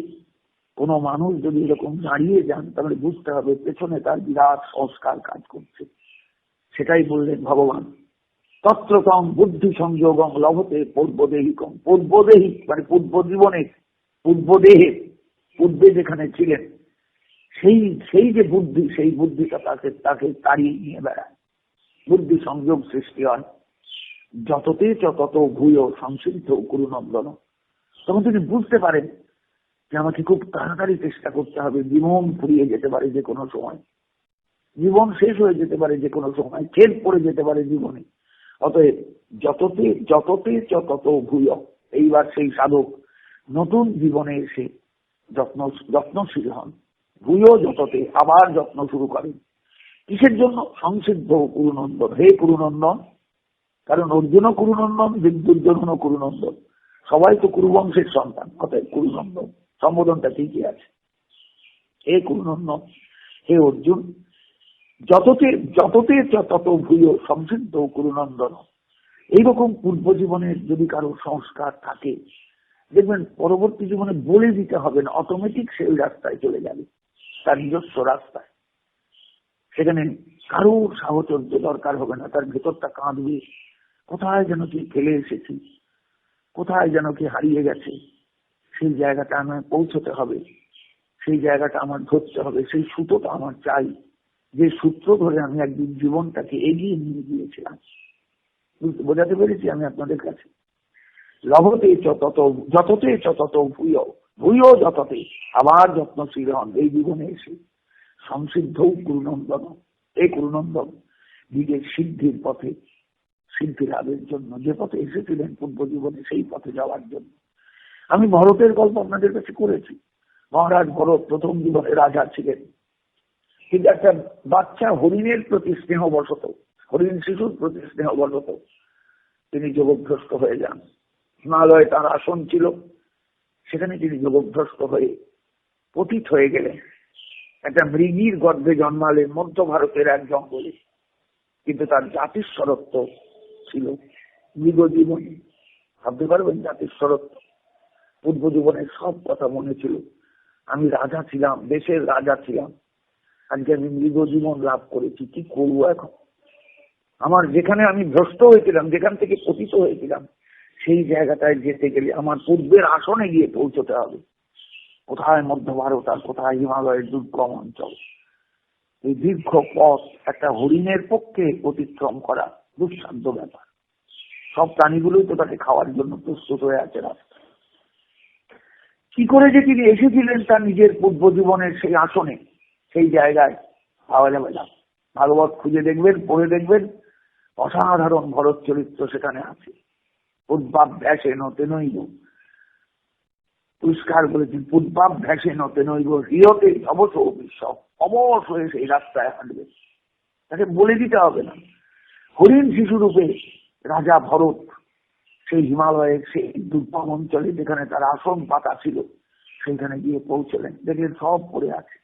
কোনো মানুষ যদি এরকম দাঁড়িয়ে যান তাহলে বুঝতে হবে পেছনে তার বিরাট সংস্কার কাজ করছে। সেটাই বললেন ভগবান, তত্রতম বুদ্ধি সংযোগম লভতে পূর্বদেহিকম। পূর্বদেহি মানে পূর্ব জীবনে, পূর্বদেহে, পূর্বে যেখানে ছিলেন সেই সেই যে বুদ্ধি, সেই বুদ্ধিটা তাকে তাড়িয়ে নিয়ে বেড়ায়। বুদ্ধি সংযোগ সৃষ্টি হয়। যততে তত ভূয় সংসিদ্ধ গুরুনন্দন। তখন তিনি বুঝতে পারেন যে আমাকে খুব তাড়াতাড়ি চেষ্টা করতে হবে, জীবন ফুরিয়ে যেতে পারে যে কোনো সময়, জীবন শেষ হয়ে যেতে পারে যে কোনো সময়, ছেদ পড়ে যেতে পারে জীবনে। অতএব যততে তত ভূয়। এইবার সেই সাধক নতুন জীবনে এসে যত্নশীল হন। ভূয় যততে, আবার যত্ন শুরু করেন। কিসের জন্য? সংসিদ্ধ কুরুনন্দন, হে কুরুনন্দন। কারণ অর্জুনও কুরুনন্দন, দুর্যোধনও কুরুনন্দন, সবাই তো কুরুবংশের সন্তান। অতএব কুরুনন্দন সম্বোধনটা ঠিকই আছে। হে কুরুনন্দন, হে অর্জুন, যততে তত ভূয় সংসিদ্ধ কুরুনন্দন। এইরকম পূর্ব জীবনের যদি কারো সংস্কার থাকে, দেখবেন পরবর্তী জীবনে বলে দিতে হবে না, অটোমেটিক সেই রাস্তায় চলে যাবে, তার নিজস্ব রাস্তায়। সেখানে কারোর সাহচর্য দরকার হবে না, তার ভেতরটা কাঁদবে, কোথায় যেন কি ফেলে এসেছি, কোথায় যেন কি হারিয়ে গেছে, সেই জায়গাটা আমার পৌঁছতে হবে, সেই জায়গাটা আমার ধরতে হবে, সেই সুতোটা আমার চাই, যে সূত্র ধরে আমি একদিন জীবনটাকে এগিয়ে নিয়ে গিয়েছিলাম। বোঝাতে পেরেছি আমি আপনাদের কাছে? লভতে যততে তত ভূয়, ভূয় যততে, আবার যত্নশীল হন এই জীবনে এসে। সংসিদ্ধ গুরুনন্দন, এই গুরুনন্দন নিজের সিদ্ধির পথে, সিদ্ধি লাভের জন্য যে পথে এসেছিলেন পূর্ব জীবনে, সেই পথে যাওয়ার জন্য। আমি ভরতের গল্প আপনাদের কাছে করেছি। মহারাজ ভরত প্রথম জীবনে রাজা ছিলেন, কিন্তু একটা বাচ্চা হরিণের প্রতি স্নেহবশত, হরিণ শিশুর প্রতি স্নেহবশত তিনি যোগভ্রষ্ট হয়ে যান। হিমালয়ে তার আসন ছিল, সেখানে তিনি যোগভ্রষ্ট হয়ে পতিত হয়ে গেলেন। একটা মৃগীর গর্ভে জন্মালেন মধ্য ভারতের এক জঙ্গলে, কিন্তু তার জাতিস্বরত্ব ছিল মৃগ জীবনী। ভাবতে পারবেন জাতিস্বরত্ব? পূর্ব জীবনের সব কথা মনে ছিল, আমি রাজা ছিলাম, দেশের রাজা ছিলাম, আজকে আমি মৃগ জীবন লাভ করেছি, কি করবো এখন? আমার যেখানে আমি ভ্রষ্ট হয়েছিলাম, যেখান থেকে পতিত হয়েছিলাম, সেই জায়গাটায় যেতে গেলে আমার পূর্বের আসনে গিয়ে পৌঁছতে হবে। কোথায় মধ্য ভারত আর কোথায় হিমালয়ের দুর্গম অঞ্চল। এই দীর্ঘ পথ একটা হরিণের পক্ষে অতিক্রম করা দুঃসাধ্য ব্যাপার। সব প্রাণীগুলোই তো তাকে খাওয়ার জন্য প্রস্তুত হয়ে আছে রাস্তায়। কি করে যে তিনি এসেছিলেন তার নিজের পূর্ব জীবনের সেই আসনে, সেই জায়গায় পাওয়া যাবে না। ভাগবত খুঁজে দেখবেন, পড়ে দেখবেন, অসাধারণ ভরত চরিত্র সেখানে আছে। পূর্বাভ্যাসেন তেনৈব, পরিষ্কার বলেছেন, পূর্বাভ্যাসেন তেনৈব হৃয়তে অবশ বিশ্ব, অবশ হয়ে সেই রাস্তায় হাঁটবে, তাকে বলে দিতে হবে না। হরিণ শিশু রূপে রাজা ভরত সেই হিমালয়ের সেই দুর্গম অঞ্চলে যেখানে তার আসন পাতা ছিল, সেইখানে গিয়ে পৌঁছলেন। দেখলেন সব পড়ে আছে,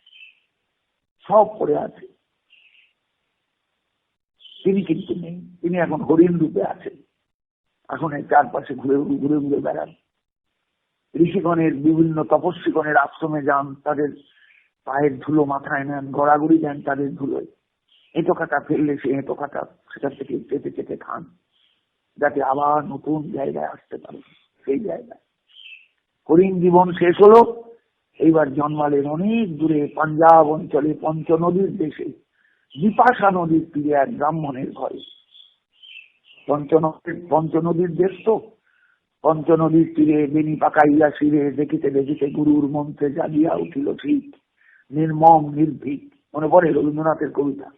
সব পড়ে আছে, তিনি কিন্তু নেই। তিনি এখন হরিণ রূপে আছেন, আসনের চারপাশে ঘুরে ঘুরে ঘুরে বেড়ান। ঋষিগণের, বিভিন্ন তপস্বীগণের আশ্রমে যান, তাদের পায়ের ধুলো মাথায় নেন, গড়াগড়ি দেন তাদের ধুলোয়। এঁটো কাটা ফেললে সে এঁটো কাটা সেটা থেকে চেটে চেটে খান, যাতে আবার নতুন জায়গায় আসতে পারে। সেই জায়গায় হরিণ জীবন শেষ হলো, এইবার জন্মালেন অনেক দূরে পাঞ্জাব অঞ্চলে পঞ্চনদীর দেশে, বিপাশা নদীর তীরে এক ব্রাহ্মণের ঘরে। পঞ্চনদীর দেশ তো, পঞ্চনদীর তীরে বেনি পাকাইয়া শিরে, দেখিতে দেখিতে গুরুর মন্ত্রে জাগিয়া উঠিল শীত, নির্মম নির্ভীক। মনে পড়ে রবীন্দ্রনাথের কবিতা।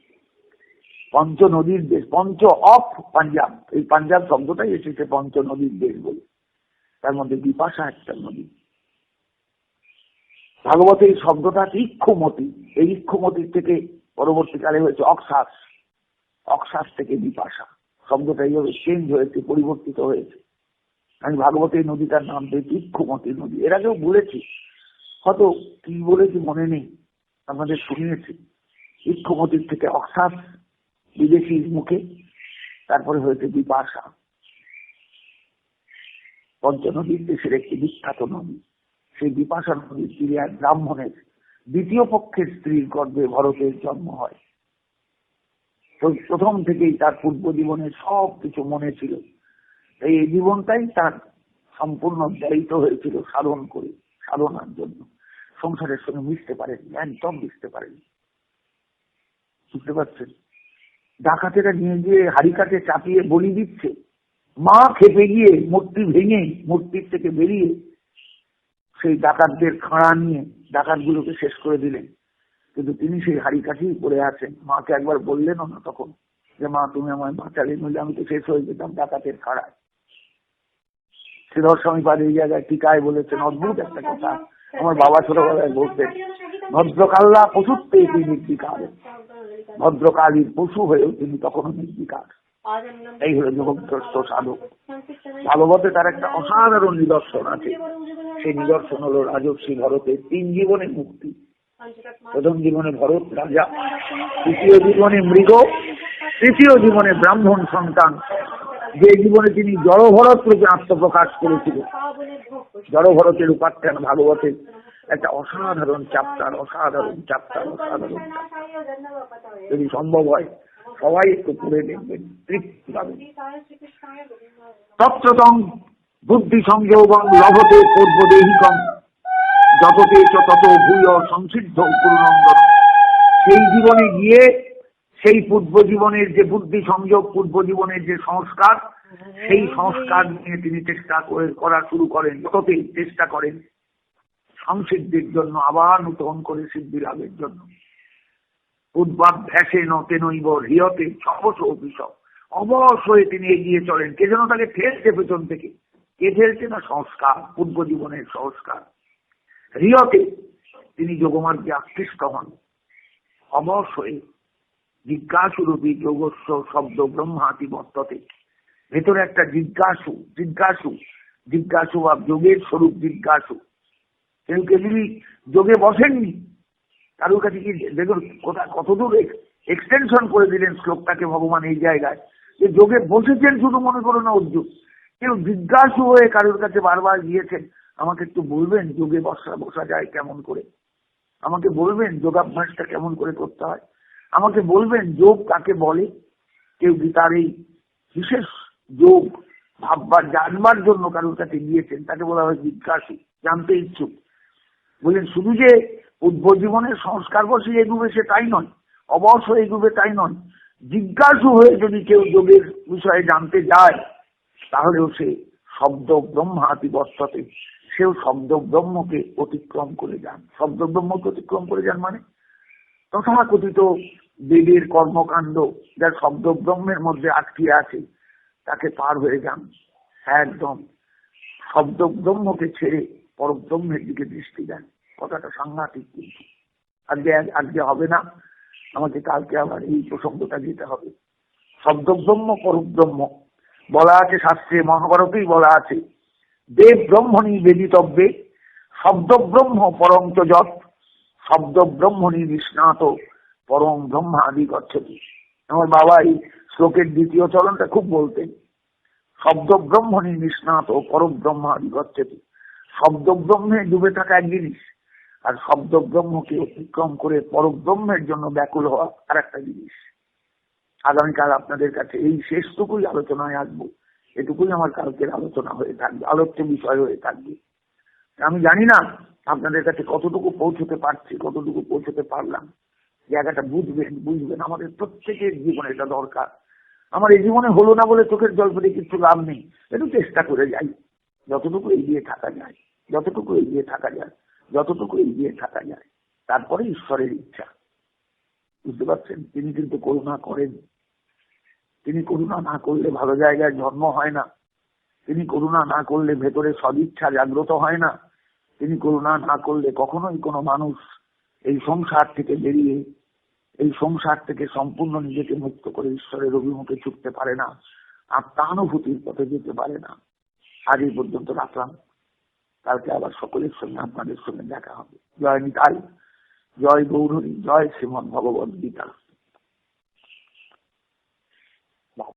পঞ্চনদীর দেশ, পঞ্চ অফ পাঞ্জাব, এই পাঞ্জাব শব্দটাই এসেছে পঞ্চনদীর দেশ বলে। তার মধ্যে বিপাশা একটা নদী। ভাগবতে এই শব্দটা ইক্ষুমতি, এই ইক্ষুমতির থেকে পরবর্তীকালে হয়েছে অক্সাস, অক্সাস থেকে বিপাশা। শব্দটা এইভাবে চেঞ্জ হয়েছে, পরিবর্তিত হয়েছে। আমি ভাগবতে এই নদীটার নাম দিয়েছি ইক্ষুমতি নদী। এর আগেও বলেছি, হয়তো কি বলেছি মনে নেই, আপনাদের শুনিয়েছি। ইক্ষুমতির থেকে অক্সাস বিদেশির মুখে, তারপরে হয়েছে বিপাশা। পঞ্চনদীর দেশের একটি বিখ্যাত নদী, সেই বিপাশা নদীর তীরে এক ব্রাহ্মণের দ্বিতীয় পক্ষের স্ত্রীর গর্ভে ভরতের জন্ম হয়। তো প্রথম থেকেই তার পূর্ব জীবনে সব কিছু মনে ছিল, এই জীবনটাই তার সম্পূর্ণ ব্যয়িত হয়েছিল সাধনার জন্য। সংসারের সঙ্গে মিশতে পারেনি, একদম মিশতে পারেনি। বুঝতে পারছেন? ডাকাতেরা নিয়ে গিয়ে হাড়ি কাঠে চাপিয়ে বলি দিচ্ছে, মা খেপে গিয়ে মূর্তি ভেঙে মূর্তির থেকে বেরিয়ে সেই ডাকাতদের খাঁড়া নিয়ে ডাকাতগুলোকে শেষ করে দিলেন। কিন্তু তিনি সেই হাড়ি কাঠেই পড়ে আছেন। মাকে একবার বললেন না তখন যে মা তুমি আমায় বাঁচালে, নইলে আমি তো শেষ হয়ে যেতাম ডাকাতের খাড়ায়। শ্রীধর স্বামী পাদ এই জায়গায় টিকায় বলেছেন অদ্ভুত একটা কথা। আমার বাবা ছোটবেলায় বলতেন, ভদ্রকাল্লা পশুত্বে তিনি নির্বিকার, ভদ্রকালীর পশু হয়েও তিনি তখনও নির্বিকার। এই হলো যোগভ্রষ্ট সাধক। ভাগবতে তার একটা অসাধারণ নিদর্শন আছে। সেই নিদর্শন হলো রাজর্ষি ভরতের 3 জীবনে মুক্তি। প্রথম জীবনে ভরত রাজা, দ্বিতীয় জীবনে মৃগ, তৃতীয় জীবনে ব্রাহ্মণ সন্তান। যে জীবনে তিনি জড়ভরত রূপে আত্মপ্রকাশ করেছিলেন। জড়ভরতের উপাখ্যান ভাগবতের একটা অসাধারণ চ্যাপ্টার। যদি সম্ভব হয় সবাই একটু পড়ে দেখবেন, তৃপ্তি পাবেন। তত্রতং বুদ্ধি সংযোগং লভতে পূর্বদেহিকং যততে চ তত ভূয় সংসিদ্ধ পূর্ণন্দন। সেই জীবনে গিয়ে সেই পূর্ব জীবনের যে বুদ্ধি সংযোগ, পূর্ব জীবনের যে সংস্কার, সেই সংস্কার নিয়ে তিনি চেষ্টা করা শুরু করেন। যততে চেষ্টা করেন সংসিদ্ধির জন্য, আবার নূতন করে সিদ্ধি লাভের জন্য। পূর্বাভ্যাসে নতেনৈব হৃয়তে ছবশ অভিশব। অবশ্যই তিনি এগিয়ে চলেন। কে যেন তাকে ঠেলছে পেছন থেকে। কে ঠেলছে না? সংস্কার, পূর্ব জীবনের সংস্কার। হৃয়তে তিনি যোগমার্গে আকৃষ্ট হন। অবশ্যই জিজ্ঞাসুরূপী যোগস্ব শব্দ ব্রহ্মাতি বর্ততে। ভেতরে একটা জিজ্ঞাসু বা যোগের স্বরূপ জিজ্ঞাসু। কেউ কেবলই যোগে বসেননি, কারোর কাছে কি দেখুন কতদূর এক্সটেনশন করে দিলেন শ্লোকটাকে ভগবান এই জায়গায়, যে যোগে বসেছেন শুধু মনে করো না অর্জুন। কেউ জিজ্ঞাসু হয়ে কারোর কাছে বারবার গিয়েছেন, আমাকে একটু বলবেন যোগে বসা যায় কেমন করে, আমাকে বলবেন যোগাভ্যাসটা কেমন করে করতে হয়, আমাকে বলবেন যোগ কাকে বলে। কেউ গীতার এই বিশেষ যোগ ভাববার জানবার জন্য কারোর কাছে গিয়েছেন, তাকে বলা হয় জিজ্ঞাসু, জানতে ইচ্ছুক। বললেন শুধু যে পূর্ব জীবনের সংস্কার বসে এগুবে সে তাই নয়, অবশ্যই এগুবে তাই নয়। জিজ্ঞাসু হয়ে যদি কেউ যোগের বিষয়ে জানতে যায়, তাহলেও সে শব্দ ব্রহ্মাতি বর্ততে, সেও শব্দ ব্রহ্মকে অতিক্রম করে যান। শব্দ ব্রহ্মকে অতিক্রম করে যান মানে তথাকথিত বেদের কর্মকাণ্ড যা শব্দ ব্রহ্মের মধ্যে আটকে আছে, তাকে পার হয়ে যান। একদম শব্দ ব্রহ্মকে ছেড়ে পরব্রহ্মের দিকে দৃষ্টি দেন। কথাটা সাংঘাতিক। কিন্তু আজকে হবে না, আমাকে কালকে আবার এই প্রসঙ্গটা দিতে হবে। শব্দ ব্রহ্ম পরব্রহ্ম বলা আছে শাস্ত্রে, মহাভারতেই বলা আছে, দেব ব্রহ্মণী বেদিতব্যে শব্দ ব্রহ্ম পরম চ যৎ, শব্দ ব্রহ্মণী নিষ্ণাত পরম ব্রহ্মা আদি গচ্ছতি। আমার বাবা এই শ্লোকের দ্বিতীয় চরণটা খুব বলতেন, শব্দ ব্রহ্মণী নিষ্ণাত পরম ব্রহ্মা আদি গচ্ছতি। শব্দ ব্রহ্মে ডুবে থাকা এক জিনিস, আর শব্দ ব্রহ্মকে অতিক্রম করে পরব্রহ্মের জন্য ব্যাকুল হওয়া আর একটা জিনিস। আগামীকাল আপনাদের কাছে এই শেষটুকুই আলোচনায় আসবো। এটুকুই আমার কালকের আলোচনা হয়ে থাকবে, আলোচ্য বিষয় হয়ে থাকবে। আমি জানি না আপনাদের কাছে কতটুকু পৌঁছতে পারছি, কতটুকু পৌঁছতে পারলাম। জায়গাটা বুঝবেন আমাদের প্রত্যেকের জীবনে এটা দরকার। আমার এই জীবনে হলো না বলে চোখের জল ফেলে কিছু লাভ নেই। একটু চেষ্টা করে যাই, যতটুকু এগিয়ে থাকা যায়, তারপরে ঈশ্বরের ইচ্ছা। বুঝতে পারছেন? তিনি কিন্তু করুণা করেন। তিনি করুণা না করলে ভালো জায়গায় জন্ম হয় না। তিনি করুণা না করলে ভেতরে সদিচ্ছা জাগ্রত হয় না। তিনি করুণা না করলে কখনোই কোনো মানুষ এই সংসার থেকে বেরিয়ে, এই সংসার থেকে সম্পূর্ণ নিজেকে মুক্ত করে ঈশ্বরের অভিমুখে ছুটতে পারে না, আত্মানুভূতির পথে যেতে পারে না। আজ এই পর্যন্ত রাখলাম। কালকে আবার সকলের সঙ্গে আপনাদের সঙ্গে দেখা হবে। জয় নিতাই, জয় গৌরী, জয় শ্রীমদ্ ভগবদ্ গীতা।